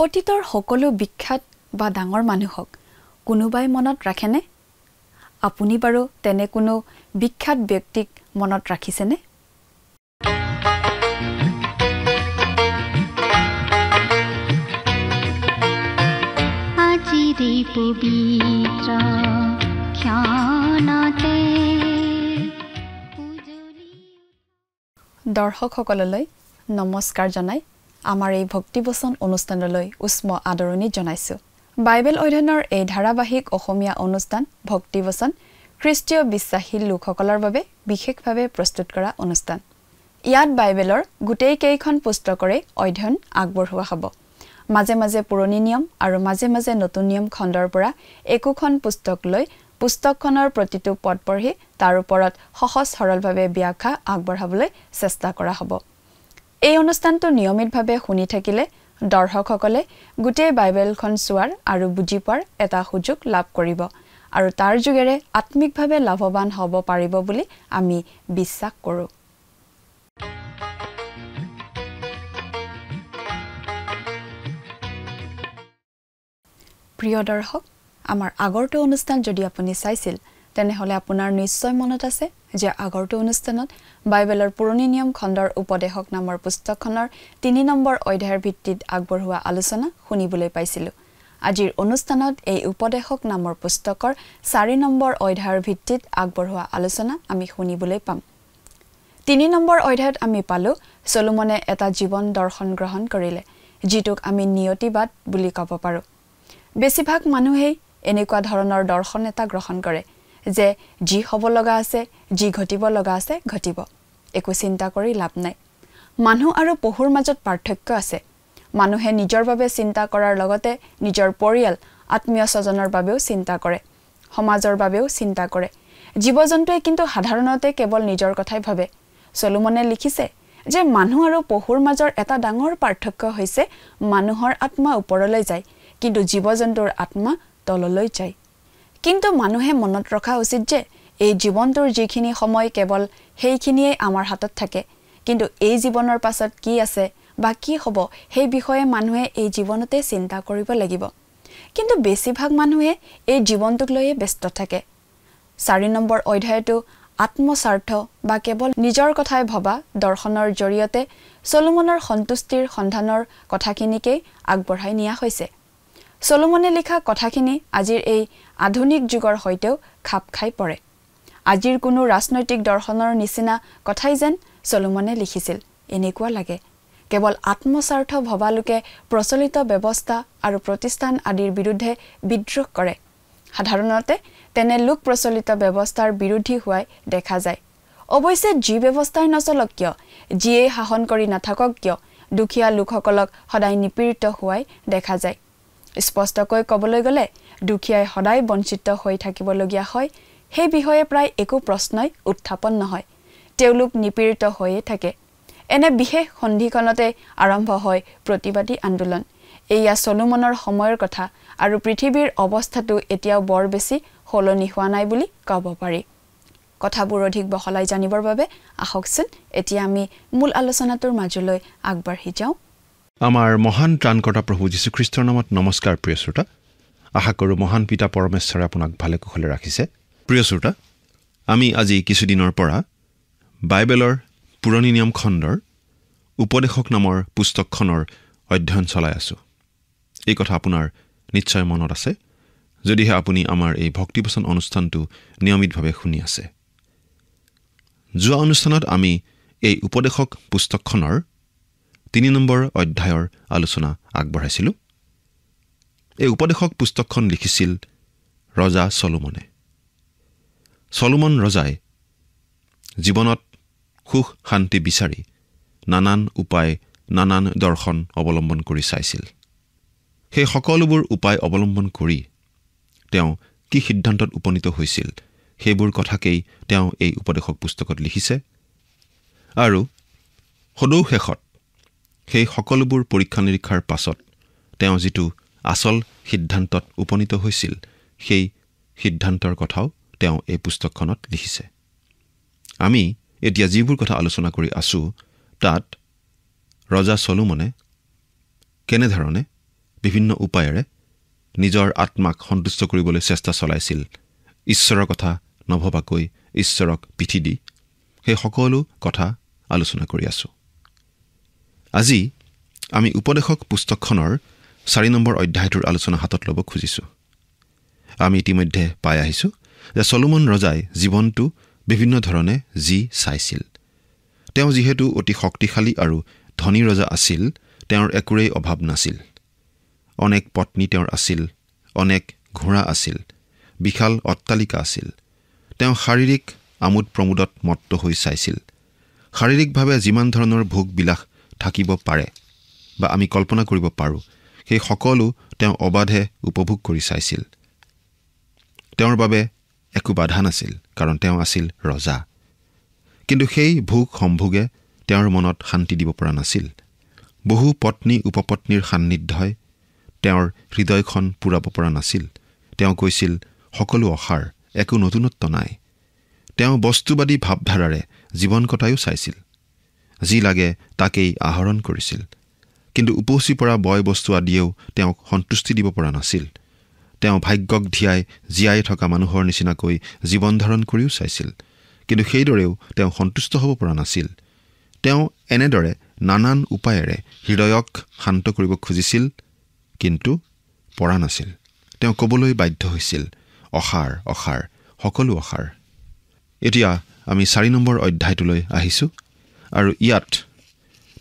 অতীতৰ সকলো বিখ্যাত বা ডাঙৰ মানুহক কোনোবাই মনত ৰাখেনে? আপুনি বাৰু তেনে কোনো বিখ্যাত ব্যক্তিক মনত ৰাখিছেনে? আজিৰে পবিত্ৰ ক্ষণতে দৰ্শকসকললৈ নমস্কাৰ জনাই আমাৰ এই ভক্তিবচন অনুষ্ঠানলৈ উষ্ম আদৰণি জনাইছোঁ। বাইবেল অধ্যয়নৰ এই ধাৰাবাহিক অসমীয়া অনুষ্ঠান ভক্তিবচন খ্ৰীষ্টীয় বিশ্বাসী লোকসকলৰ বাবে বিশেষভাৱে প্ৰস্তুত কৰা অনুষ্ঠান। ইয়াত বাইবেলৰ গোটেই কেইখন পুস্তকৰে অধ্যয়ন আগবঢ়োৱা হ'ব। মাজে মাজে পুৰণি নিয়ম আৰু মাজে মাজে নতুন নিয়ম খণ্ডৰ পৰা একোখন পুস্তক লৈ পুস্তকখনৰ প্ৰতিটো পদ পঢ়ি তাৰ ওপৰত সহজ সৰলভাৱে ব্যাখ্যা আগবঢ়াবলৈ চেষ্টা কৰা হ'ব। এই অনুষ্ঠানটো নিয়মিতভাৱে শুনি থাকিলে দৰ্শকসকলে গোটেই বাইবেলখন চোৱাৰ আৰু বুজি পোৱাৰ এটা সুযোগ লাভ কৰিব আৰু তাৰ যোগেৰে আত্মিকভাৱে লাভৱান হ'ব পাৰিব বুলি আমি বিশ্বাস কৰোঁ। প্ৰিয় দৰ্শক, আমাৰ আগৰটো অনুষ্ঠান যদি আপুনি চাইছিল তেনেহ'লে আপোনাৰ নিশ্চয় মনত আছে যে আগৰটো অনুষ্ঠানত বাইবেলৰ পুৰণি নিয়ম খণ্ডৰ উপদেশক নামৰ পুস্তকখনৰ ৩ নম্বৰ অধ্যায়ৰ ভিত্তিত আগবঢ়োৱা আলোচনা শুনিবলৈ পাইছিলোঁ। আজিৰ অনুষ্ঠানত এই উপদেশক নামৰ পুস্তকৰ ৪ নম্বৰ অধ্যায়ৰ ভিত্তিত আগবঢ়োৱা আলোচনা আমি শুনিবলৈ পাম। ৩ নম্বৰ অধ্যায়ত আমি পালোঁ চলোমনে এটা জীৱন দৰ্শন গ্ৰহণ কৰিলে, যিটোক আমি নিয়তিবাদ বুলি ক'ব পাৰোঁ। বেছিভাগ মানুহেই এনেকুৱা ধৰণৰ দৰ্শন এটা গ্ৰহণ কৰে যে যি হ'ব লগা আছে, যি ঘটিব লগা আছে ঘটিব, একো চিন্তা কৰি লাভ নাই। মানুহ আৰু পশুৰ মাজত পাৰ্থক্য আছে। মানুহে নিজৰ বাবে চিন্তা কৰাৰ লগতে নিজৰ পৰিয়াল, আত্মীয় স্বজনৰ বাবেও চিন্তা কৰে, সমাজৰ বাবেও চিন্তা কৰে। জীৱ জন্তুৱে কিন্তু সাধাৰণতে কেৱল নিজৰ কথাই ভাবে। চলোমনে লিখিছে যে মানুহ আৰু পশুৰ মাজৰ এটা ডাঙৰ পাৰ্থক্য হৈছে মানুহৰ আত্মা ওপৰলৈ যায়, কিন্তু জীৱ জন্তুৰ আত্মা তললৈ যায়। কিন্তু মানুহে মনত ৰখা উচিত যে এই জীৱনটোৰ যিখিনি সময় কেৱল সেইখিনিয়ে আমাৰ হাতত থাকে, কিন্তু এই জীৱনৰ পাছত কি আছে বা কি হ'ব সেই বিষয়ে মানুহে এই জীৱনতে চিন্তা কৰিব লাগিব। কিন্তু বেছিভাগ মানুহে এই জীৱনটোক লৈয়ে ব্যস্ত থাকে। ৪ নম্বৰ অধ্যায়টো আত্মস্বাৰ্থ বা কেৱল নিজৰ কথাই ভবা দৰ্শনৰ জৰিয়তে চলোমনৰ সন্তুষ্টিৰ সন্ধানৰ কথাখিনিকেই আগবঢ়াই নিয়া হৈছে। চলোমনে লিখা কথাখিনি আজিৰ এই আধুনিক যুগৰ সৈতেও খাপ খাই পৰে। আজিৰ কোনো ৰাজনৈতিক দৰ্শনৰ নিচিনা কথাই যেন চলোমনে লিখিছিল এনেকুৱা লাগে। কেৱল আত্মস্বাৰ্থ ভবা লোকে প্ৰচলিত ব্যৱস্থা আৰু প্ৰতিষ্ঠান আদিৰ বিৰুদ্ধে বিদ্ৰোহ কৰে। সাধাৰণতে তেনে লোক প্ৰচলিত ব্যৱস্থাৰ বিৰোধী হোৱাই দেখা যায়। অৱশ্যে যি ব্যৱস্থাই নচলক কিয়, যিয়েই শাসন কৰি নাথাকক কিয়, দুখীয়া লোকসকলক সদায় নিপীড়িত হোৱাই দেখা যায়। স্পষ্টকৈ ক'বলৈ গ'লে দুখীয়াই সদায় বঞ্চিত হৈ থাকিবলগীয়া হয়। সেই বিষয়ে প্ৰায় একো প্ৰশ্নই উত্থাপন নহয়। তেওঁলোক নিপীড়িত হৈয়ে থাকে। এনে বিশেষ সন্ধিখনতে আৰম্ভ হয় প্ৰতিবাদী আন্দোলন। এয়া চলোমনৰ সময়ৰ কথা আৰু পৃথিৱীৰ অৱস্থাটো এতিয়াও বৰ বেছি সলনি হোৱা নাই বুলি ক'ব পাৰি। কথাবোৰ অধিক বহলাই জানিবৰ বাবে আহকচোন এতিয়া আমি মূল আলোচনাটোৰ মাজলৈ আগবাঢ়ি যাওঁ। আমাৰ মহান ত্ৰাণকৰ্তা প্ৰভু যীশুখ্ৰীষ্টৰ নামত নমস্কাৰ। প্ৰিয় শ্ৰোতা, আশা কৰোঁ মহান পিতা পৰমেশ্বৰে আপোনাক ভালে কুশলে ৰাখিছে। প্ৰিয় শ্ৰোতা, আমি আজি কিছুদিনৰ পৰা বাইবেলৰ পুৰণি নিয়ম খণ্ডৰ উপদেশক নামৰ পুস্তকখনৰ অধ্যয়ন চলাই আছোঁ। এই কথা আপোনাৰ নিশ্চয় মনত আছে যদিহে আপুনি আমাৰ এই ভক্তিবচন অনুষ্ঠানটো নিয়মিতভাৱে শুনি আছে। যোৱা অনুষ্ঠানত আমি এই উপদেশক পুস্তকখনৰ ৩ নম্বৰ অধ্যায়ৰ আলোচনা আগবঢ়াইছিলোঁ। এই উপদেশক পুস্তকখন লিখিছিল ৰজা চলোমনে। চলোমন ৰজাই জীৱনত সুখ শান্তি বিচাৰি নানান উপায়, নানান দৰ্শন অৱলম্বন কৰি চাইছিল। সেই সকলোবোৰ উপায় অৱলম্বন কৰি তেওঁ কি সিদ্ধান্তত উপনীত হৈছিল সেইবোৰ কথাকেই তেওঁ এই উপদেশক পুস্তকত লিখিছে। আৰু সদৌ শেষত সেই সকলোবোৰ পৰীক্ষা নিৰীক্ষাৰ পাছত তেওঁ যিটো আচল সিদ্ধান্তত উপনীত হৈছিল সেই সিদ্ধান্তৰ কথাও তেওঁ এই পুস্তকখনত লিখিছে। আমি এতিয়া যিবোৰ কথা আলোচনা কৰি আছোঁ তাত ৰজা চলোমনে কেনেধৰণে বিভিন্ন উপায়েৰে নিজৰ আত্মাক সন্তুষ্ট কৰিবলৈ চেষ্টা চলাইছিল ঈশ্বৰৰ কথা নভবাকৈ ঈশ্বৰক পিঠি দি সেই সকলো কথা আলোচনা কৰি আছোঁ আজি আমি উপদেশক পুস্তকখনৰ 4 নম্বৰ অধ্যায়টোৰ আলোচনা হাতত ল'ব খুজিছোঁ আমি ইতিমধ্যে পাই আহিছোঁ যে চলোমন ৰজাই জীৱনটো বিভিন্ন ধৰণে জি চাইছিল তেওঁ যিহেতু অতি শক্তিশালী আৰু ধনী ৰজা আছিল তেওঁৰ একোৰেই অভাৱ নাছিল অনেক পত্নী তেওঁৰ আছিল অনেক ঘোঁৰা আছিল বিশাল অট্টালিকা আছিল তেওঁ শাৰীৰিক আমোদ প্ৰমোদত মত্ত হৈ চাইছিল শাৰীৰিকভাৱে যিমান ধৰণৰ ভোগ বিলাস থাকিব পাৰে বা আমি কল্পনা কৰিব পাৰোঁ সেই সকলো তেওঁ অবাধে উপভোগ কৰি চাইছিল তেওঁৰ বাবে একো বাধা নাছিল কাৰণ তেওঁ আছিল ৰজা কিন্তু সেই ভোগ সম্ভোগে তেওঁৰ মনত শান্তি দিব পৰা নাছিল বহু পত্নী উপপত্নীৰ সান্নিধ্যই তেওঁৰ হৃদয়খন পুৰাব পৰা নাছিল তেওঁ কৈছিল সকলো অসাৰ একো নতুনত্ব নাই তেওঁ বস্তুবাদী ভাৱধাৰাৰে জীৱন কটায়ো চাইছিল যি লাগে তাকেই আহৰণ কৰিছিল কিন্তু উপচি পৰা বয় বস্তু আদিয়েও তেওঁক সন্তুষ্টি দিব পৰা নাছিল তেওঁ ভাগ্যক ধিয়াই জীয়াই থকা মানুহৰ নিচিনাকৈ জীৱন ধাৰণ কৰিও চাইছিল কিন্তু সেইদৰেও তেওঁ সন্তুষ্ট হ'ব পৰা নাছিল তেওঁ এনেদৰে নানান উপায়েৰে হৃদয়ক শান্ত কৰিব খুজিছিল কিন্তু পৰা নাছিল তেওঁ ক'বলৈ বাধ্য হৈছিল অসাৰ অসাৰ সকলো অসাৰ এতিয়া আমি 4 নম্বৰ অধ্যায়টোলৈ আহিছোঁ আৰু ইয়াত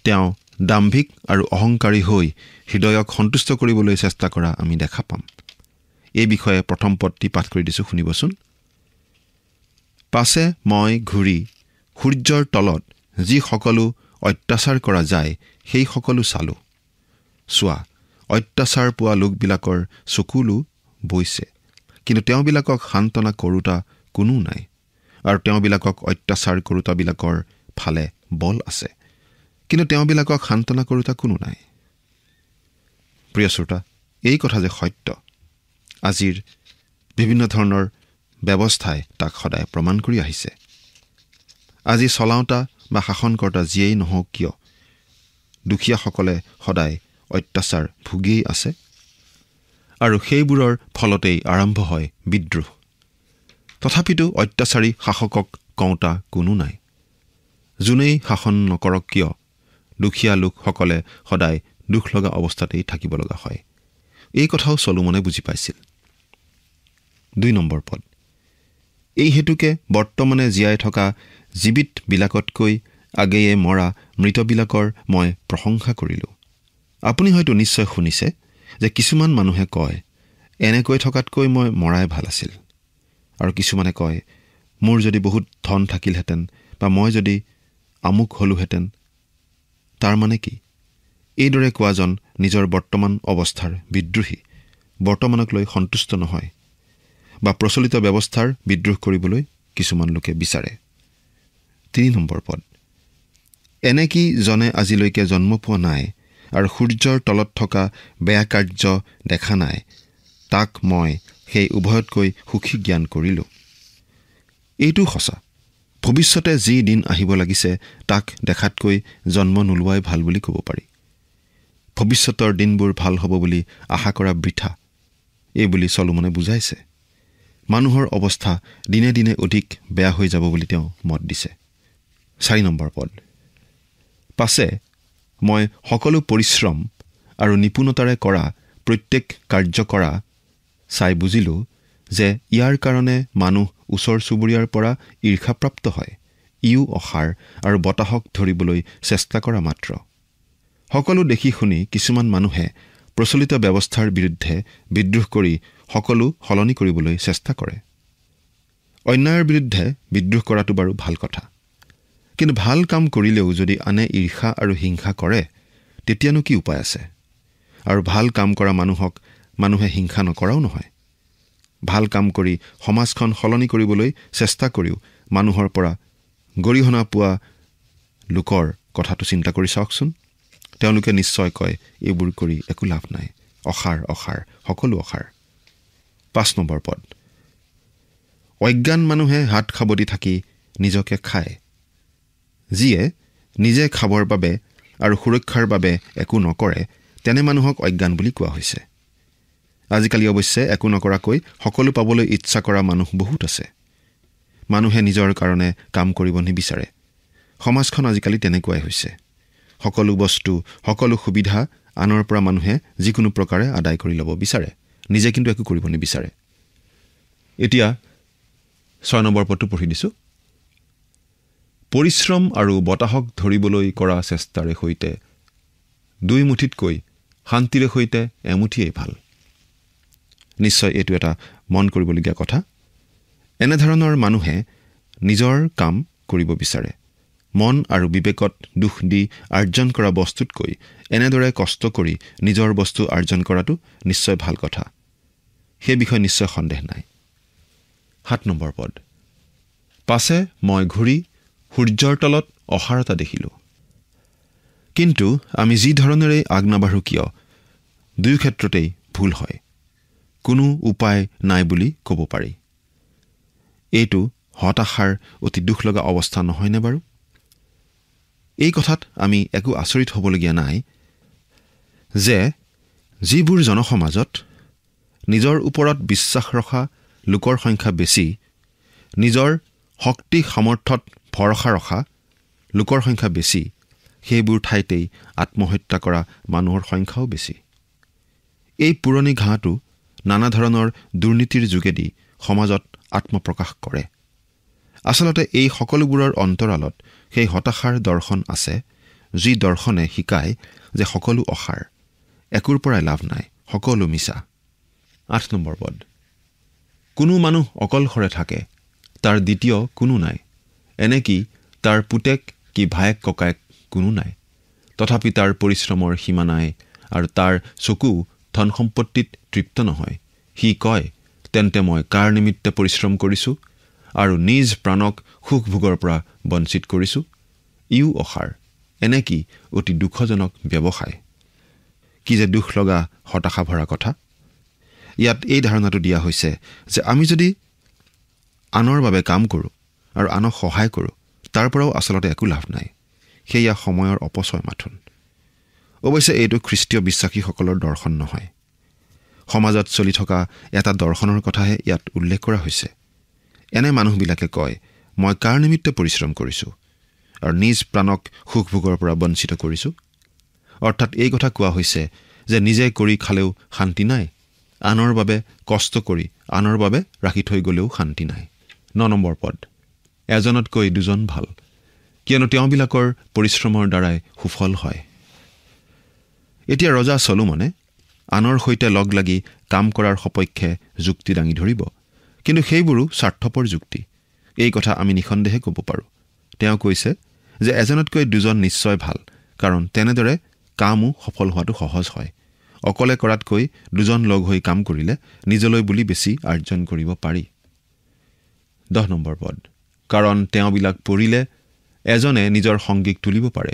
তেওঁ দাম্ভিক আৰু অহংকাৰী হৈ হৃদয়ক সন্তুষ্ট কৰিবলৈ চেষ্টা কৰা আমি দেখা পাম এই বিষয়ে প্ৰথম পদটি পাঠ কৰি দিছোঁ শুনিবচোন পাছে মই ঘূৰি সূৰ্যৰ তলত যি সকলো অত্যাচাৰ কৰা যায় সেই সকলো চালোঁ চোৱা অত্যাচাৰ পোৱা লোকবিলাকৰ চকুলো বৈছে কিন্তু তেওঁবিলাকক সান্তনা কৰোঁতা কোনো নাই আৰু তেওঁবিলাকক অত্যাচাৰ কৰোঁতাবিলাকৰ ফালে বল আছে কিন্তু তেওঁবিলাকক সান্তনা কৰোঁতা কোনো নাই প্ৰিয় শ্ৰোতা এই কথা যে সত্য আজিৰ বিভিন্ন ধৰণৰ ব্যৱস্থাই তাক সদায় প্ৰমাণ কৰি আহিছে আজি চলাওঁতা বা শাসনকৰ্তা যিয়েই নহওক কিয় দুখীয়াসকলে সদায় অত্যাচাৰ ভুগিয়েই আছে আৰু সেইবোৰৰ ফলতেই আৰম্ভ হয় বিদ্ৰোহ তথাপিতো অত্যাচাৰী শাসকক কওঁতা কোনো নাই যোনেই শাসন নকৰক কিয় দুখীয়া লোকসকলে সদায় দুখ লগা অৱস্থাতেই থাকিব লগা হয় এই কথাও চলোমনে বুজি পাইছিল 2 নম্বৰ পদ এই হেতুকে বৰ্তমানে জীয়াই থকা জীৱিতবিলাকতকৈ আগেয়ে মৰা মৃতবিলাকৰ মই প্ৰশংসা কৰিলোঁ আপুনি হয়তো নিশ্চয় শুনিছে যে কিছুমান মানুহে কয় এনেকৈ থকাতকৈ মই মৰাই ভাল আছিল আৰু কিছুমানে কয় মোৰ যদি বহুত ধন থাকিলহেঁতেন বা মই যদি আমুক হলোহেঁতেন তাৰ মানে কি এইদৰে কোৱাজন নিজৰ বৰ্তমান অৱস্থাৰ বিদ্ৰোহী বৰ্তমানক লৈ সন্তুষ্ট নহয় বা প্ৰচলিত ব্যৱস্থাৰ বিদ্ৰোহ কৰিবলৈ কিছুমান লোকে বিচাৰে 3 নম্বৰ পদ এনে কি জনে আজিলৈকে জন্ম পোৱা নাই আৰু সূৰ্যৰ তলত থকা বেয়া কাৰ্য দেখা নাই তাক মই সেই উভয়তকৈ সুখী জ্ঞান কৰিলোঁ এইটো সঁচা ভৱিষ্যতে যি দিন আহিব লাগিছে তাক দেখাতকৈ জন্ম নোলোৱাই ভাল বুলি ক'ব পাৰি ভৱিষ্যতৰ দিনবোৰ ভাল হ'ব বুলি আশা কৰা বৃথা এই বুলি চলোমনে বুজাইছে মানুহৰ অৱস্থা দিনে দিনে অধিক বেয়া হৈ যাব বুলি তেওঁ মত দিছে 4 নম্বৰ পদ পাছে মই সকলো পৰিশ্ৰম আৰু নিপুণতাৰে কৰা প্ৰত্যেক কাৰ্য কৰা চাই বুজিলোঁ যে ইয়াৰ কাৰণে মানুহ ওচৰ চুবুৰীয়াৰ পৰা ঈৰ্ষাপ্ৰাপ্ত হয় ইও অসাৰ আৰু বতাহক ধৰিবলৈ চেষ্টা কৰা মাত্ৰ সকলো দেখি শুনি কিছুমান মানুহে প্ৰচলিত ব্যৱস্থাৰ বিৰুদ্ধে বিদ্ৰোহ কৰি সকলো সলনি কৰিবলৈ চেষ্টা কৰে অন্যায়ৰ বিৰুদ্ধে বিদ্ৰোহ কৰাটো বাৰু ভাল কথা কিন্তু ভাল কাম কৰিলেও যদি আনে ঈৰ্ষা আৰু হিংসা কৰে তেতিয়ানো কি উপায় আছে আৰু ভাল কাম কৰা মানুহক মানুহে হিংসা নকৰাও নহয় ভাল কাম কৰি সমাজখন সলনি কৰিবলৈ চেষ্টা কৰিও মানুহৰ পৰা গৰিহণা পোৱা লোকৰ কথাটো চিন্তা কৰি চাওকচোন তেওঁলোকে নিশ্চয় কয় এইবোৰ কৰি একো লাভ নাই অসাৰ অসাৰ সকলো অসাৰ 5 নম্বৰ পদ অজ্ঞান মানুহে হাত খাবদি থাকি নিজকে খায় যিয়ে নিজে খাবৰ বাবে আৰু সুৰক্ষাৰ বাবে একো নকৰে তেনে মানুহক অজ্ঞান বুলি কোৱা হৈছে। আজিকালি অৱশ্যে একো নকৰাকৈ সকলো পাবলৈ ইচ্ছা কৰা মানুহ বহুত আছে। মানুহে নিজৰ কাৰণে কাম কৰিব নিবিচাৰে। সমাজখন আজিকালি তেনেকুৱাই হৈছে। সকলো বস্তু, সকলো সুবিধা আনৰ পৰা মানুহে যিকোনো প্ৰকাৰে আদায় কৰি ল'ব বিচাৰে, নিজে কিন্তু একো কৰিব নিবিচাৰে। এতিয়া 6 নম্বৰ পদটো পঢ়ি দিছোঁ। পৰিশ্ৰম আৰু বতাহক ধৰিবলৈ কৰা চেষ্টাৰে সৈতে 2 মুঠিতকৈ শান্তিৰে সৈতে এমুঠিয়েই ভাল। নিশ্চয় এইটো এটা মন কৰিবলগীয়া কথা। এনেধৰণৰ মানুহে নিজৰ কাম কৰিব বিচাৰে। মন আৰু বিবেকত দুখ দি আৰ্জন কৰা বস্তুতকৈ এনেদৰে কষ্ট কৰি নিজৰ বস্তু আৰ্জন কৰাটো নিশ্চয় ভাল কথা। সেই বিষয়ে নিশ্চয় সন্দেহ নাই। 7 নম্বৰ পদ। পাছে মই ঘূৰি সূৰ্যৰ তলত অসাৰতা দেখিলোঁ। কিন্তু আমি যি ধৰণেৰে আগনাবাঢ়ো কিয়, দুয়ো ক্ষেত্ৰতেই ভুল হয়। কোনো উপায় নাই বুলি ক'ব পাৰি। এইটো হতাশাৰ অতি দুখ লগা অৱস্থা নহয়নে বাৰু? এই কথাত আমি একো আচৰিত হ'বলগীয়া নাই যে যিবোৰ জনসমাজত নিজৰ ওপৰত বিশ্বাস ৰখা লোকৰ সংখ্যা বেছি, নিজৰ শক্তি সামৰ্থ্যত ভৰসা ৰখা লোকৰ সংখ্যা বেছি, সেইবোৰ ঠাইতেই আত্মহত্যা কৰা মানুহৰ সংখ্যাও বেছি। এই পুৰণি ঘাঁহটো নানা ধৰণৰ দুৰ্নীতিৰ যোগেদি সমাজত আত্মপ্ৰকাশ কৰে। আচলতে এই সকলোবোৰৰ অন্তৰালত সেই হতাশাৰ দৰ্শন আছে, যি দৰ্শনে শিকায় যে সকলো অসাৰ, একোৰ পৰাই লাভ নাই, সকলো মিছা। 8 নম্বৰ পদ। কোনো মানুহ অকলশৰে থাকে, তাৰ দ্বিতীয় কোনো নাই। এনে কি তাৰ পুতেক কি ভায়েক ককায়েক কোনো নাই। তথাপি তাৰ পৰিশ্ৰমৰ সীমা নাই আৰু তাৰ চকু ধন সম্পত্তিত তৃপ্ত নহয়। সি কয়, তেন্তে মই কাৰ নিমিত্তে পৰিশ্ৰম কৰিছোঁ আৰু নিজ প্ৰাণক সুখ ভোগৰ পৰা বঞ্চিত কৰিছোঁ। ইও অসাৰ। এনে কি অতি দুখজনক ব্যৱসায়। কি যে দুখ লগা হতাশা ভৰা কথা। ইয়াত এই ধাৰণাটো দিয়া হৈছে যে আমি যদি আনৰ বাবে কাম কৰোঁ আৰু আনক সহায় কৰোঁ, তাৰ পৰাও আচলতে একো লাভ নাই। সেয়া সময়ৰ অপচয় মাথোন। অৱশ্যে এইটো খ্ৰীষ্টীয় বিশ্বাসীসকলৰ দৰ্শন নহয়। সমাজত চলি থকা এটা দৰ্শনৰ কথাহে ইয়াত উল্লেখ কৰা হৈছে। এনে মানুহবিলাকে কয়, মই কাৰ নিমিত্তে পৰিশ্ৰম কৰিছোঁ আৰু নিজ প্ৰাণক সুখ ভোগৰ পৰা বঞ্চিত কৰিছোঁ। অৰ্থাৎ এই কথা কোৱা হৈছে যে নিজে কৰি খালেও শান্তি নাই, আনৰ বাবে কষ্ট কৰি আনৰ বাবে ৰাখি থৈ গ'লেও শান্তি নাই। 9 নম্বৰ পদ। এজনতকৈ দুজন ভাল, কিয়নো তেওঁবিলাকৰ পৰিশ্ৰমৰ দ্বাৰাই সুফল হয়। এতিয়া ৰজা চলোমনে আনৰ সৈতে লগ লাগি কাম কৰাৰ সপক্ষে যুক্তি দাঙি ধৰিব, কিন্তু সেইবোৰো স্বাৰ্থপৰ যুক্তি। এই কথা আমি নিঃসন্দেহে ক'ব পাৰোঁ। তেওঁ কৈছে যে এজনতকৈ দুজন নিশ্চয় ভাল, কাৰণ তেনেদৰে কামো সফল হোৱাটো সহজ হয়। অকলে কৰাতকৈ দুজন লগ হৈ কাম কৰিলে নিজলৈ বুলি বেছি আৰ্জন কৰিব পাৰি। 10 নম্বৰ পদ। কাৰণ তেওঁবিলাক পৰিলে এজনে নিজৰ সংগীক তুলিব পাৰে,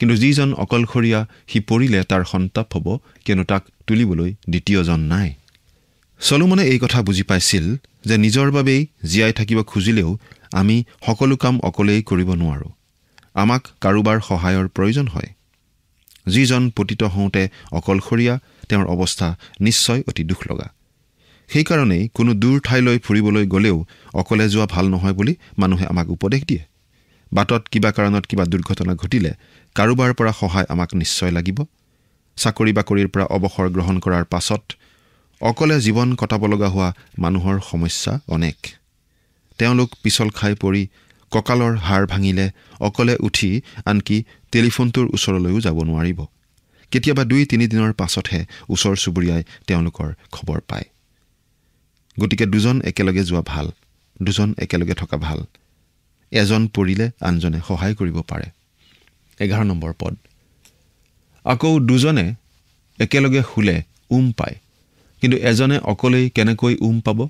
কিন্তু যিজন অকলশৰীয়া সি পৰিলে তাৰ সন্তাপ হ'ব, কিয়নো তাক তুলিবলৈ দ্বিতীয়জন নাই। চলোমনে এই কথা বুজি পাইছিল যে নিজৰ বাবেই জীয়াই থাকিব খুজিলেও আমি সকলো কাম অকলেই কৰিব নোৱাৰোঁ। আমাক কাৰোবাৰ সহায়ৰ প্ৰয়োজন হয়। যিজন পতিত হওঁতে অকলশৰীয়া, তেওঁৰ অৱস্থা নিশ্চয় অতি দুখ লগা। সেইকাৰণেই কোনো দূৰ ঠাইলৈ ফুৰিবলৈ গ'লেও অকলে যোৱা ভাল নহয় বুলি মানুহে আমাক উপদেশ দিয়ে। বাটত কিবা কাৰণত কিবা দুৰ্ঘটনা ঘটিলে কাৰোবাৰ পৰা সহায় আমাক নিশ্চয় লাগিব। চাকৰি বাকৰিৰ পৰা অৱসৰ গ্ৰহণ কৰাৰ পাছত অকলে জীৱন কটাব লগা হোৱা মানুহৰ সমস্যা অনেক। তেওঁলোক পিছল খাই পৰি কঁকালৰ হাড় ভাঙিলে অকলে উঠি আনকি টেলিফোনটোৰ ওচৰলৈও যাব নোৱাৰিব। কেতিয়াবা 2-3 দিনৰ পাছতহে ওচৰ চুবুৰীয়াই তেওঁলোকৰ খবৰ পায়। গতিকে দুজন একেলগে যোৱা ভাল, দুজন একেলগে থকা ভাল। এজন পৰিলে আনজনে সহায় কৰিব পাৰে। 11 নম্বৰ পদ। আকৌ দুজনে একেলগে শুলে পায়, কিন্তু এজনে অকলেই কেনেকৈ পাব?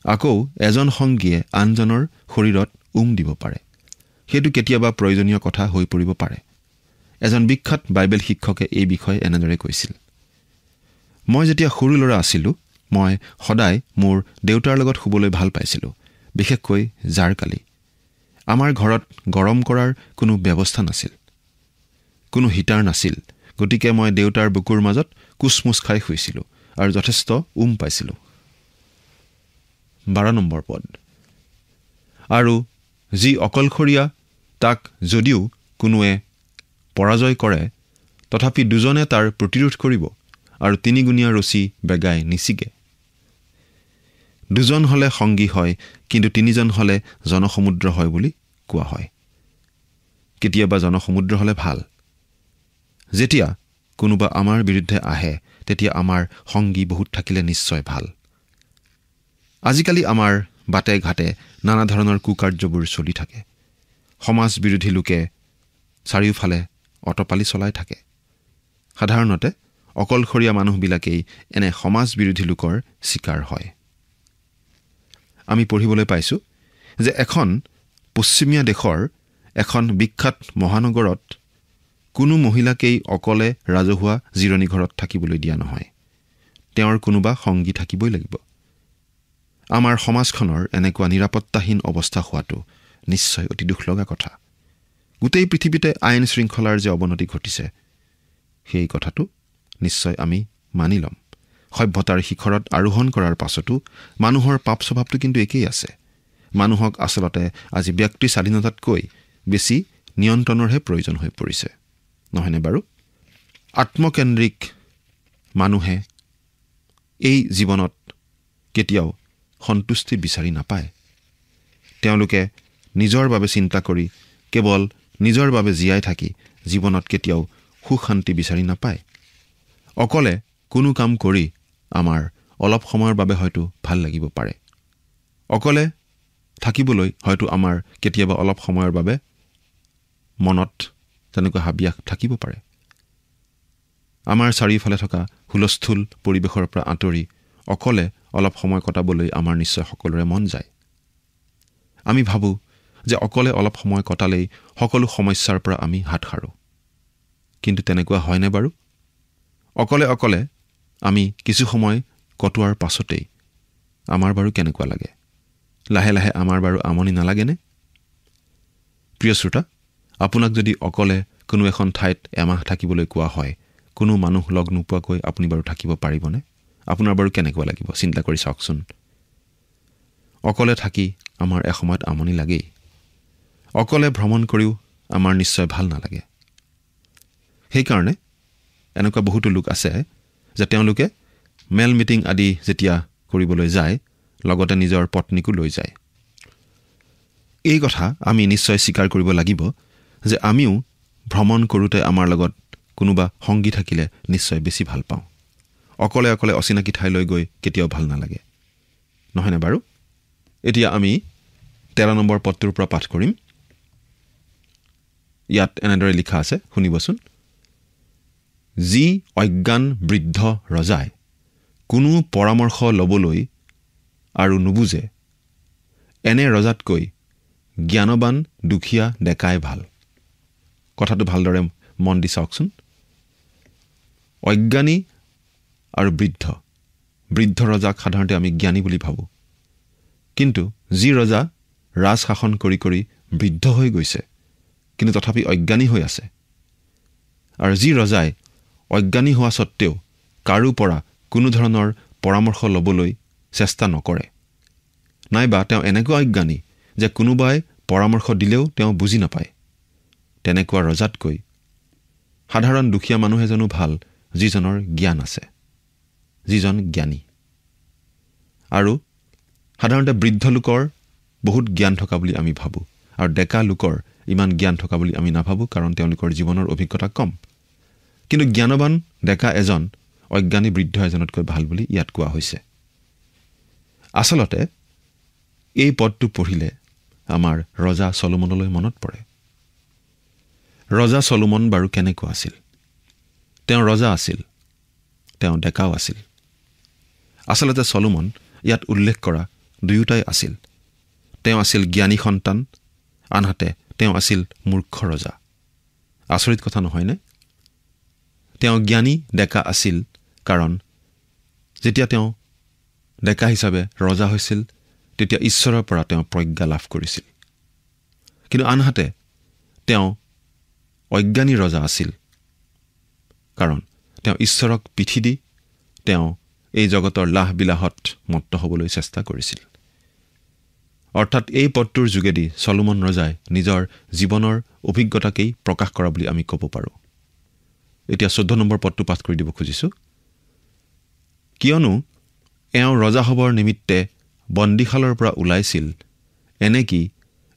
আকৌ এজন সংগীয়ে আনজনৰ শৰীৰত দিব পাৰে। সেইটো কেতিয়াবা প্ৰয়োজনীয় কথা হৈ পৰিব পাৰে। এজন বিখ্যাত বাইবেল শিক্ষকে এই বিষয়ে এনেদৰে কৈছিল, মই যেতিয়া সৰু ল'ৰা আছিলোঁ, মই সদায় মোৰ দেউতাৰ লগত শুবলৈ ভাল পাইছিলোঁ, বিশেষকৈ জাৰকালি। আমাৰ ঘৰত গৰম কৰাৰ কোনো ব্যৱস্থা নাছিল, কোনো হিটাৰ নাছিল, গতিকে মই দেউতাৰ বুকুৰ মাজত কুচমুচ খাই শুইছিলোঁ আৰু যথেষ্ট পাইছিলোঁ। 12 নম্বৰ পদ। আৰু যি অকলশৰীয়া তাক যদিও কোনোৱে পৰাজয় কৰে তথাপি দুজনে তাৰ প্ৰতিৰোধ কৰিব আৰু 3 গুণীয়া ৰছী বেগাই নিচিগে। 2জন হলে সংগী হয় কিন্তু 3জন হলে জনসমুদ্ৰ হয় বুলি কোৱা হয়। কেতিয়াবা জনসমুদ্ৰ হলে ভাল। যেতিয়া কোনোবা আমাৰ বিৰুদ্ধে আহে তেতিয়া আমাৰ সংগী বহুত থাকিলে নিশ্চয় ভাল। আজিকালি আমাৰ বাটে ঘাটে নানা ধৰণৰ কুকাৰ্যবোৰ চলি থাকে। সমাজ বিৰোধী লোকে চাৰিওফালে অটপালি চলাই থাকে। সাধাৰণতে অকলশৰীয়া মানুহবিলাকেই এনে সমাজ বিৰোধী লোকৰ শিকাৰ হয়। আমি পঢ়িবলৈ পাইছোঁ যে এখন পশ্চিমীয়া দেশৰ এখন বিখ্যাত মহানগৰত কোনো মহিলাকেই অকলে ৰাজহুৱা জিৰণি ঘৰত থাকিবলৈ দিয়া নহয়। তেওঁৰ কোনোবা সংগী থাকিবই লাগিব। আমাৰ সমাজখনৰ এনেকুৱা নিৰাপত্তাহীন অৱস্থা হোৱাটো নিশ্চয় অতি দুখ লগা কথা। গোটেই পৃথিৱীতে আইন শৃংখলাৰ যে অৱনতি ঘটিছে সেই কথাটো নিশ্চয় আমি মানি ল'ম। সভ্যতাৰ শিখৰত আৰোহণ কৰাৰ পাছতো মানুহৰ পাপ স্বভাৱটো কিন্তু একেই আছে। মানুহক আচলতে আজি ব্যক্তি স্বাধীনতাতকৈ বেছি নিয়ন্ত্ৰণৰহে প্ৰয়োজন হৈ পৰিছে, নহয়নে বাৰু? আত্মকেন্দ্ৰিক মানুহে এই জীৱনত কেতিয়াও সন্তুষ্টি বিচাৰি নাপায়। তেওঁলোকে নিজৰ বাবে চিন্তা কৰি কেৱল নিজৰ বাবে জীয়াই থাকি জীৱনত কেতিয়াও সুখ শান্তি বিচাৰি নাপায়। অকলে কোনো কাম কৰি আমাৰ অলপ সময়ৰ বাবে হয়তো ভাল লাগিব পাৰে। অকলে থাকিবলৈ হয়তো আমাৰ কেতিয়াবা অলপ সময়ৰ বাবে মনত তেনেকুৱা হাবিয়াস থাকিব পাৰে। আমাৰ চাৰিওফালে থকা হুলস্থুল পৰিৱেশৰ পৰা আঁতৰি অকলে অলপ সময় কটাবলৈ আমাৰ নিশ্চয় সকলোৰে মন যায়। আমি ভাবোঁ যে অকলে অলপ সময় কটালেই সকলো সমস্যাৰ পৰা আমি হাত সাৰোঁ। কিন্তু তেনেকুৱা হয়নে বাৰু? অকলে অকলে আমি কিছু সময় কটোৱাৰ পাছতেই আমাৰ বাৰু কেনেকুৱা লাগে? লাহে লাহে আমাৰ বাৰু আমনি নালাগেনে? প্ৰিয় শ্ৰোতা, আপোনাক যদি অকলে কোনো এখন ঠাইত এমাহ থাকিবলৈ কোৱা হয়, কোনো মানুহ লগ নোপোৱাকৈ আপুনি বাৰু থাকিব পাৰিবনে? আপোনাৰ বাৰু কেনেকুৱা লাগিব চিন্তা কৰি চাওকচোন। অকলে থাকি আমাৰ এসময়ত আমনি লাগেই। অকলে ভ্ৰমণ কৰিও আমাৰ নিশ্চয় ভাল নালাগে। সেইকাৰণে এনেকুৱা বহুতো লোক আছে যে তেওঁলোকে মেল মিটিং আদি যেতিয়া কৰিবলৈ যায় লগতে নিজৰ পত্নীকো লৈ যায়। এই কথা আমি নিশ্চয় স্বীকাৰ কৰিব লাগিব যে আমিও ভ্ৰমণ কৰোঁতে আমাৰ লগত কোনোবা সংগী থাকিলে নিশ্চয় বেছি ভাল পাওঁ। অকলে অকলে অচিনাকি ঠাইলৈ গৈ কেতিয়াও ভাল নালাগে, নহয়নে বাৰু? এতিয়া আমি 13 নম্বৰ পদটোৰ পৰা পাঠ কৰিম। ইয়াত এনেদৰে লিখা আছে, শুনিবচোন। যি অজ্ঞান বৃদ্ধ ৰজাই কোনো পৰামৰ্শ ল'বলৈ আৰু নুবুজে, এনে ৰজাতকৈ জ্ঞানবান দুখীয়া ডেকাই ভাল। কথাটো ভালদৰে মন দি চাওকচোন। অজ্ঞানী আৰু বৃদ্ধ ৰজাক সাধাৰণতে আমি জ্ঞানী বুলি ভাবোঁ। কিন্তু যি ৰজা ৰাজ শাসন কৰি কৰি বৃদ্ধ হৈ গৈছে কিন্তু তথাপি অজ্ঞানী হৈ আছে, আৰু যি ৰজাই অজ্ঞানী হোৱা সত্ত্বেও কাৰো পৰা কোনো ধৰণৰ পৰামৰ্শ ল'বলৈ চেষ্টা নকৰে, নাইবা তেওঁ এনেকুৱা অজ্ঞানী যে কোনোবাই পৰামৰ্শ দিলেও তেওঁ বুজি নাপায়, তেনেকুৱা ৰজাতকৈ সাধাৰণ দুখীয়া মানুহ এজনো ভাল যিজনৰ জ্ঞান আছে, যিজন জ্ঞানী। আৰু সাধাৰণতে বৃদ্ধ লোকৰ বহুত জ্ঞান থকা বুলি আমি ভাবোঁ, আৰু ডেকা লোকৰ ইমান জ্ঞান থকা বুলি আমি নাভাবোঁ, কাৰণ তেওঁলোকৰ জীৱনৰ অভিজ্ঞতা কম। কিন্তু জ্ঞানবান ডেকা এজন অজ্ঞানী বৃদ্ধ এজনতকৈ ভাল বুলি ইয়াত কোৱা হৈছে। আচলতে এই পদটো পঢ়িলে আমাৰ ৰজা চলোমনলৈ মনত পৰে। ৰজা চলোমন বাৰু কেনেকুৱা আছিল? তেওঁ ৰজা আছিল, তেওঁ ডেকাও আছিল। আচলতে চলোমন ইয়াত উল্লেখ কৰা দুয়োটাই আছিল। তেওঁ আছিল জ্ঞানী সন্তান, আনহাতে তেওঁ আছিল মূৰ্খ ৰজা। আচৰিত কথা নহয়নে? তেওঁ জ্ঞানী ডেকা আছিল কাৰণ যেতিয়া তেওঁ ডেকা হিচাপে ৰজা হৈছিল তেতিয়া ঈশ্বৰৰ পৰা তেওঁ প্ৰজ্ঞা লাভ কৰিছিল। কিন্তু আনহাতে তেওঁ অজ্ঞানী ৰজা আছিল, কাৰণ তেওঁ ঈশ্বৰক পিঠি দি তেওঁ এই জগতৰ লাহবিলাহত মত্ত হ'বলৈ চেষ্টা কৰিছিল। অৰ্থাৎ এই পদটোৰ যোগেদি চলোমন ৰজাই নিজৰ জীৱনৰ অভিজ্ঞতাকেই প্ৰকাশ কৰা বুলি আমি ক'ব পাৰোঁ। এতিয়া 14 নম্বৰ পদটো পাঠ কৰি দিব খুজিছোঁ। কিয়নো এওঁ ৰজা হ'বৰ নিমিত্তে বন্দীশালৰ পৰা ওলাইছিল, এনেকি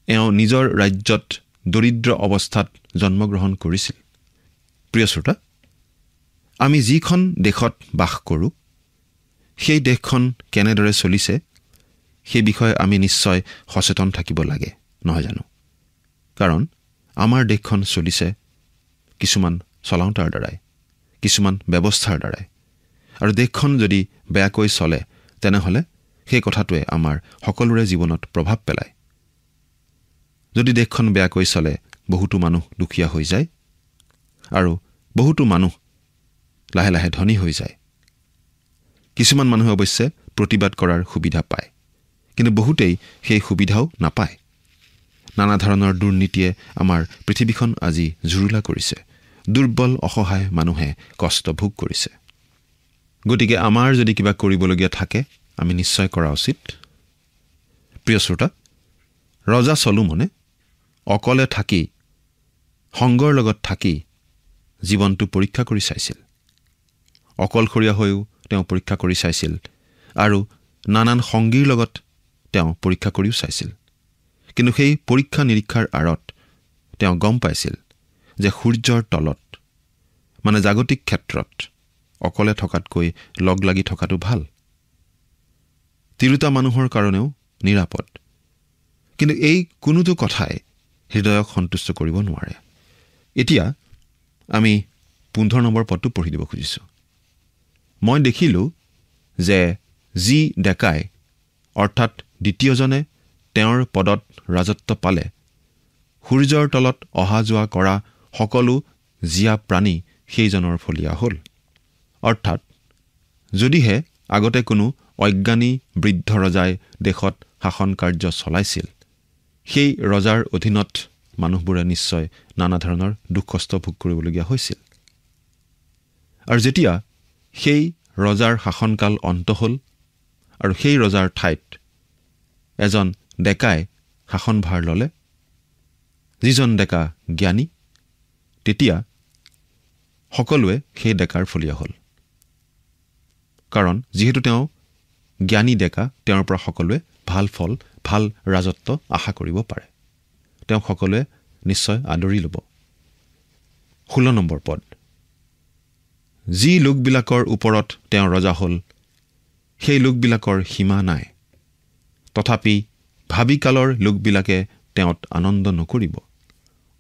এওঁ নিজৰ ৰাজ্যত দৰিদ্ৰ অৱস্থাত জন্মগ্ৰহণ কৰিছিল। প্ৰিয় শ্ৰোতা, আমি যিখন দেশত বাস কৰোঁ সেই দেশখন কেনেদৰে চলিছে সেই বিষয়ে আমি নিশ্চয় সচেতন থাকিব লাগে, নহয় জানো? কাৰণ আমাৰ দেশখন চলিছে কিছুমান চলাওঁতাৰ দ্বাৰাই, কিছুমান ব্যৱস্থাৰ দ্বাৰাই। আৰু দেশখন যদি বেয়াকৈ চলে তেনেহ'লে সেই কথাটোৱে আমাৰ সকলোৰে জীৱনত প্ৰভাৱ পেলায়। যদি দেশখন বেয়াকৈ চলে বহুতো মানুহ দুখীয়া হৈ যায় আৰু বহুতো মানুহ লাহে লাহে ধনী হৈ যায়। কিছুমান মানুহে অৱশ্যে প্ৰতিবাদ কৰাৰ সুবিধা পায়, কিন্তু বহুতেই সেই সুবিধাও নাপায়। নানা ধৰণৰ দুৰ্নীতিয়ে আমাৰ পৃথিৱীখন আজি জুৰুলা কৰিছে। দুৰ্বল অসহায় মানুহে কষ্ট ভোগ কৰিছে। গতিকে আমাৰ যদি কিবা কৰিবলগীয়া থাকে আমি নিশ্চয় কৰা উচিত। প্ৰিয় শ্ৰোতা, ৰজা চলোমনে অকলে থাকি, সংগৰ লগত থাকি জীৱনটো পৰীক্ষা কৰি চাইছিল। অকলশৰীয়া হৈও তেওঁ পৰীক্ষা কৰি চাইছিল আৰু নানান সংগীৰ লগত তেওঁ পৰীক্ষা কৰিও চাইছিল। কিন্তু সেই পৰীক্ষা নিৰীক্ষাৰ আঁৰত তেওঁ গম পাইছিল যে সূৰ্যৰ তলত, মানে জাগতিক ক্ষেত্ৰত অকলে থকাতকৈ লগ লাগি থকাটো ভাল। তিৰোতা মানুহৰ কাৰণেও নিৰাপদ। কিন্তু এই কোনোটো কথাই হৃদয়ক সন্তুষ্ট কৰিব নোৱাৰে। এতিয়া আমি 15 নম্বৰ পদটো পঢ়ি দিব খুজিছোঁ। মই দেখিলোঁ যে যি ডেকাই, অৰ্থাৎ দ্বিতীয়জনে তেওঁৰ পদত ৰাজত্ব পালে, সূৰ্যৰ তলত অহা যোৱা কৰা সকলো জীয়া প্ৰাণী সেইজনৰ ফলীয়া হ'ল। অৰ্থাৎ যদিহে আগতে কোনো অজ্ঞানী বৃদ্ধ ৰজাই দেশত শাসন কাৰ্য চলাইছিল, সেই ৰজাৰ অধীনত মানুহবোৰে নিশ্চয় নানা ধৰণৰ দুখ কষ্ট ভোগ কৰিবলগীয়া হৈছিল। আৰু যেতিয়া সেই ৰজাৰ শাসনকাল অন্ত হ'ল আৰু সেই ৰজাৰ ঠাইত এজন ডেকাই শাসনভাৰ ল'লে, যিজন ডেকা জ্ঞানী, তেতিয়া সকলোৱে সেই ডেকাৰ ফলীয়া হ'ল। কাৰণ যিহেতু তেওঁ জ্ঞানী ডেকা, তেওঁৰ পৰা সকলোৱে ভাল ফল, ভাল ৰাজত্ব আশা কৰিব পাৰে। তেওঁক সকলোৱে নিশ্চয় আদৰি ল'ব। 16 নম্বৰ পদ। যি লোকবিলাকৰ ওপৰত তেওঁ ৰজা হ'ল, সেই লোকবিলাকৰ সীমা নাই। তথাপি ভাবিকালৰ লোকবিলাকে তেওঁত আনন্দ নকৰিব।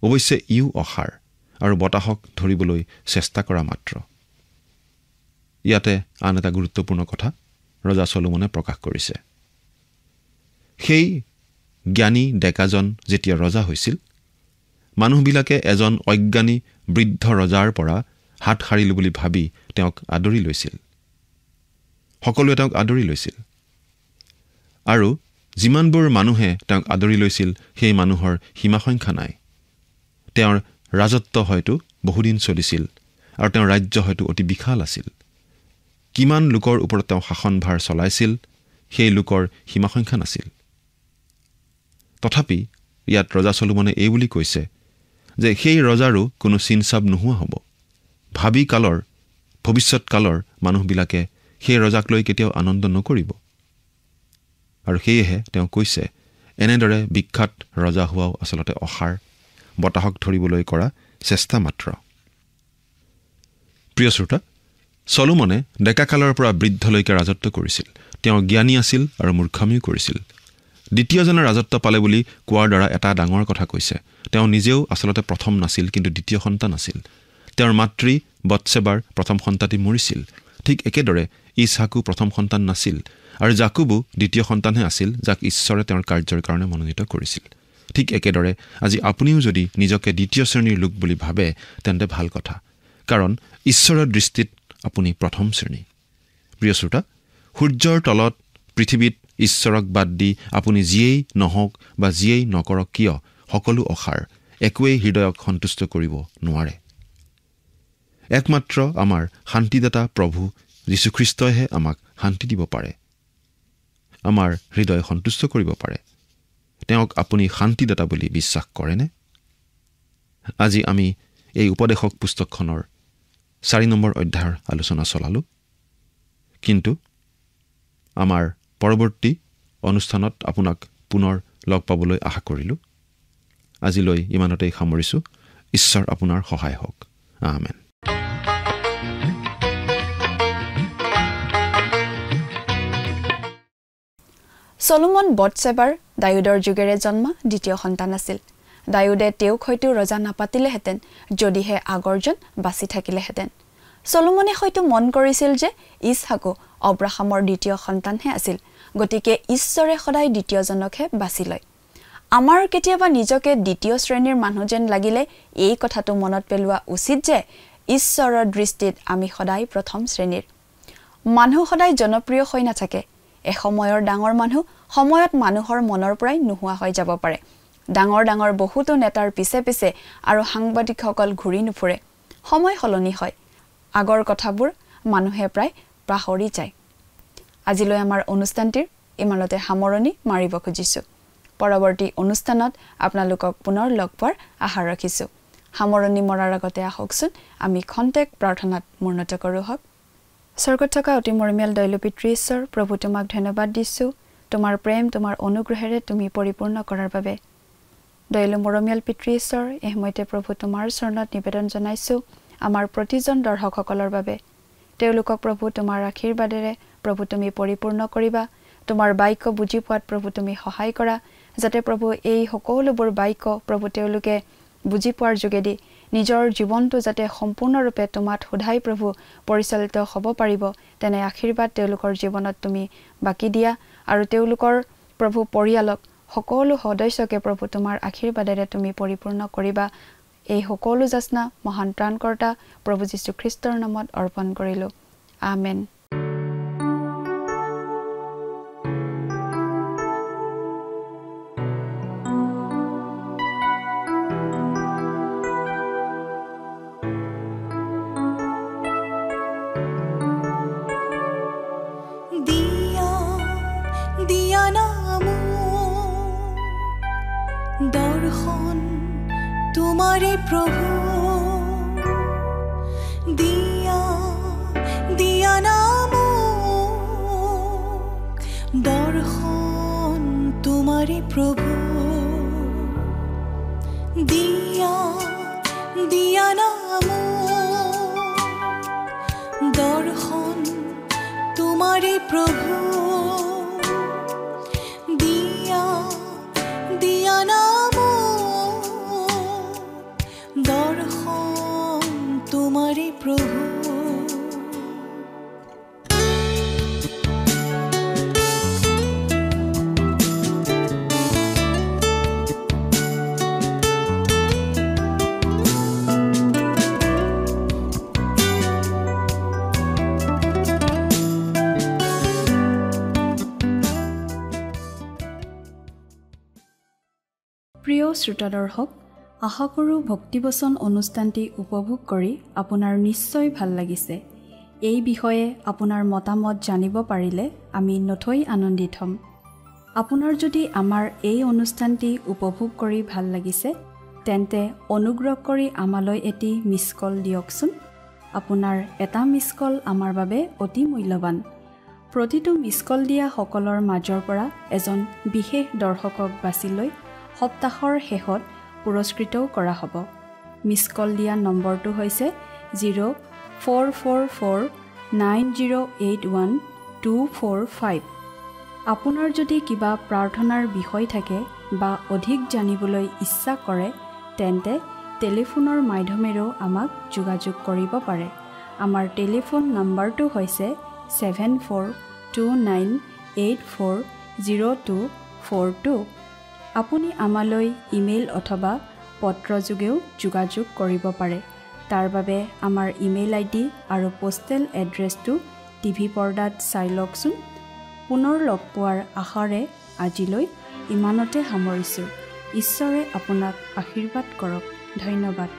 অৱশ্যে ইও অসাৰ আৰু বতাহক ধৰিবলৈ চেষ্টা কৰা মাত্ৰ। ইয়াতে আন এটা গুৰুত্বপূৰ্ণ কথা ৰজা চলোমনে প্ৰকাশ কৰিছে। সেই জ্ঞানী ডেকাজন যেতিয়া ৰজা হৈছিল, মানুহবিলাকে এজন অজ্ঞানী বৃদ্ধ ৰজাৰ পৰা হাত সাৰিলোঁ বুলি ভাবি তেওঁক আদৰি লৈছিল। সকলোৱে তেওঁক আদৰি লৈছিল। আৰু যিমানবোৰ মানুহে তেওঁক আদৰি লৈছিল সেই মানুহৰ সীমা সংখ্যা নাই। তেওঁৰ ৰাজত্ব হয়তো বহুদিন চলিছিল আৰু তেওঁৰ ৰাজ্য হয়তো অতি বিশাল আছিল। কিমান লোকৰ ওপৰত তেওঁ শাসনভাৰ চলাইছিল সেই লোকৰ সীমা সংখ্যা নাছিল। তথাপি ইয়াত ৰজা চলোমনে এই বুলি কৈছে যে সেই ৰজাৰো কোনো চিনচাব নোহোৱা হ'ব। ভাবি কালৰ, ভৱিষ্যৎ কালৰ মানুহবিলাকে সেই ৰজাক লৈ কেতিয়াও আনন্দ নকৰিব। আৰু সেয়েহে তেওঁ কৈছে, এনেদৰে বিখ্যাত ৰজা হোৱাও আচলতে অসাৰ, বতাহক ধৰিবলৈ কৰা চেষ্টা মাত্ৰ। প্ৰিয় শ্ৰোতা, চলোমনে ডেকাকালৰ পৰা বৃদ্ধলৈকে ৰাজত্ব কৰিছিল। তেওঁ জ্ঞানী আছিল আৰু মূৰ্খামিও কৰিছিল। দ্বিতীয়জনে ৰাজত্ব পালে বুলি কোৱাৰ দ্বাৰা এটা ডাঙৰ কথা কৈছে। তেওঁ নিজেও আচলতে প্ৰথম নাছিল, কিন্তু দ্বিতীয় সন্তান আছিল। তেওঁৰ মাতৃ বৎসেবাৰ প্ৰথম সন্তানটি মৰিছিল। ঠিক একেদৰে ইছহাকো প্ৰথম সন্তান নাছিল আৰু জাকুবো দ্বিতীয় সন্তানহে আছিল, যাক ঈশ্বৰে তেওঁৰ কাৰ্যৰ কাৰণে মনোনীত কৰিছিল। ঠিক একেদৰে আজি আপুনিও যদি নিজকে দ্বিতীয় শ্ৰেণীৰ লোক বুলি ভাবে তেন্তে ভাল কথা, কাৰণ ঈশ্বৰৰ দৃষ্টিত আপুনি প্ৰথম শ্ৰেণী। প্ৰিয় শ্ৰোতা, সূৰ্যৰ তলত পৃথিৱীত ঈশ্বৰক বাদ দি আপুনি যিয়েই নহওক বা যিয়েই নকৰক কিয়, সকলো অসাৰ, একোৱেই হৃদয়ক সন্তুষ্ট কৰিব নোৱাৰে। একমাত্ৰ আমাৰ শান্তিদাতা প্ৰভু যীশুখ্ৰীষ্টইহে আমাক শান্তি দিব পাৰে, আমাৰ হৃদয় সন্তুষ্ট কৰিব পাৰে। তেওঁক আপুনি শান্তিদাতা বুলি বিশ্বাস কৰেনে? আজি আমি এই উপদেশক পুস্তকখনৰ 4 নম্বৰ অধ্যায়ৰ আলোচনা চলালোঁ। কিন্তু আমাৰ পৰৱৰ্তী অনুষ্ঠানত আপোনাক পুনৰ লগ পাবলৈ আশা কৰিলোঁ। আজিলৈ ইমানতেই সামৰিছোঁ। ঈশ্বৰ আপোনাৰ সহায় হওক। আমেন। চলোমন বটছেবাৰ দায়ুদৰ যুগেৰে জন্মা দ্বিতীয় সন্তান আছিল। দায়ুদে তেওঁক হয়তো ৰজা নাপাতিলেহেঁতেন যদিহে আগৰজন বাচি থাকিলেহেঁতেন। চলোমনে হয়তো মন কৰিছিল যে ইছহাকো অব্ৰাহামৰ দ্বিতীয় সন্তানহে আছিল, গতিকে ঈশ্বৰে সদায় দ্বিতীয়জনকহে বাছি লয়। আমাৰ কেতিয়াবা নিজকে দ্বিতীয় শ্ৰেণীৰ মানুহ যেন লাগিলে এই কথাটো মনত পেলোৱা উচিত যে ঈশ্বৰৰ দৃষ্টিত আমি সদায় প্ৰথম শ্ৰেণীৰ। মানুহ সদায় জনপ্ৰিয় হৈ নাথাকে। এসময়ৰ ডাঙৰ মানুহ সময়ত মানুহৰ মনৰ পৰাই নোহোৱা হৈ যাব পাৰে। ডাঙৰ ডাঙৰ বহুতো নেতাৰ পিছে পিছে আৰু সাংবাদিকসকল ঘূৰি নুফুৰে। সময় সলনি হয়, আগৰ কথাবোৰ মানুহে প্ৰায় পাহৰি যায়। আজিলৈ আমাৰ অনুষ্ঠানটিৰ ইমানতে সামৰণি মাৰিব খুজিছোঁ। পৰৱৰ্তী অনুষ্ঠানত আপোনালোকক পুনৰ লগ পোৱাৰ আশা ৰাখিছোঁ। সামৰণি মৰাৰ আগতে আহকচোন আমি খন্তেক প্ৰাৰ্থনাত মূৰ্ণত কৰোঁ হওক। স্বৰ্গত থকা অতি মৰমীয়াল দয়ালু পিতৃ ঈশ্বৰ, প্ৰভু তোমাক ধন্যবাদ দিছোঁ তোমাৰ প্ৰেম তোমাৰ অনুগ্ৰহেৰে তুমি পৰিপূৰ্ণ কৰাৰ বাবে। দয়ালু মৰমীয়াল পিতৃ ঈশ্বৰ, এই সময়তে প্ৰভু তোমাৰ চৰণত নিবেদন জনাইছোঁ আমাৰ প্ৰতিজন দৰ্শকসকলৰ বাবে। তেওঁলোকক প্ৰভু তোমাৰ আশীৰ্বাদেৰে প্ৰভু তুমি পৰিপূৰ্ণ কৰিবা। তোমাৰ বাক্য বুজি পোৱাত প্ৰভু তুমি সহায় কৰা, যাতে প্ৰভু এই সকলোবোৰ বাক্য প্ৰভু তেওঁলোকে বুজি পোৱাৰ যোগেদি নিজৰ জীৱনটো যাতে সম্পূৰ্ণৰূপে তোমাত সোধাই প্ৰভু পৰিচালিত হ'ব পাৰিব, তেনে আশীৰ্বাদ তেওঁলোকৰ জীৱনত তুমি বাকী দিয়া। আৰু তেওঁলোকৰ প্ৰভু পৰিয়ালক সকলো সদস্যকে প্ৰভু তোমাৰ আশীৰ্বাদেৰে তুমি পৰিপূৰ্ণ কৰিবা। এই সকলো যাচনা মহান ত্ৰাণকৰ্তা প্ৰভু যীশুখ্ৰীষ্টৰ নামত অৰ্পণ কৰিলোঁ। আমেন। দৰ্শন তোমাৰে প্ৰভু, দিয়া দিয়া নাম দৰ্শন তোমাৰে প্ৰভু, দিয়া দিয়া নাম দৰ্শন তোমাৰে প্ৰভু, দিয়া দিয়া নাম দৰ্শন তোমাৰে প্ৰভু। প্ৰিয় শ্ৰোতা দৰ্শক, আশা কৰোঁ ভক্তিবচন অনুষ্ঠানটি উপভোগ কৰি আপোনাৰ নিশ্চয় ভাল লাগিছে। এই বিষয়ে আপোনাৰ মতামত জানিব পাৰিলে আমি নথৈ আনন্দিত হ'ম। আপোনাৰ যদি আমাৰ এই অনুষ্ঠানটি উপভোগ কৰি ভাল লাগিছে, তেন্তে অনুগ্ৰহ কৰি আমালৈ এটি মিছ কল দিয়কচোন। আপোনাৰ এটা মিছ কল আমাৰ বাবে অতি মূল্যৱান। প্ৰতিটো মিছ কল দিয়া সকলৰ মাজৰ পৰা এজন বিশেষ দৰ্শকক বাছি লৈ সপ্তাহৰ শেষত পুৰস্কৃতও কৰা হ'ব। মিছ কল দিয়া নম্বৰটো হৈছে 04449081 আপোনাৰ যদি কিবা প্ৰাৰ্থনাৰ বিষয় থাকে বা অধিক জানিবলৈ ইচ্ছা কৰে, তেন্তে টেলিফোনৰ মাধ্যমেৰেও আমাক যোগাযোগ কৰিব পাৰে। আমাৰ টেলিফোন নম্বৰটো হৈছে 7429840242। আপুনি আমালৈ ইমেইল অথবা পত্ৰযোগেও যোগাযোগ কৰিব পাৰে। তাৰ বাবে আমাৰ ইমেইল আইডি আৰু পোষ্টেল এড্ৰেছটো টিভি পৰ্দাত চাই লওকচোন। পুনৰ লগ পোৱাৰ আশাৰে আজিলৈ ইমানতে সামৰিছোঁ। ঈশ্বৰে আপোনাক আশীৰ্বাদ কৰক। ধন্যবাদ।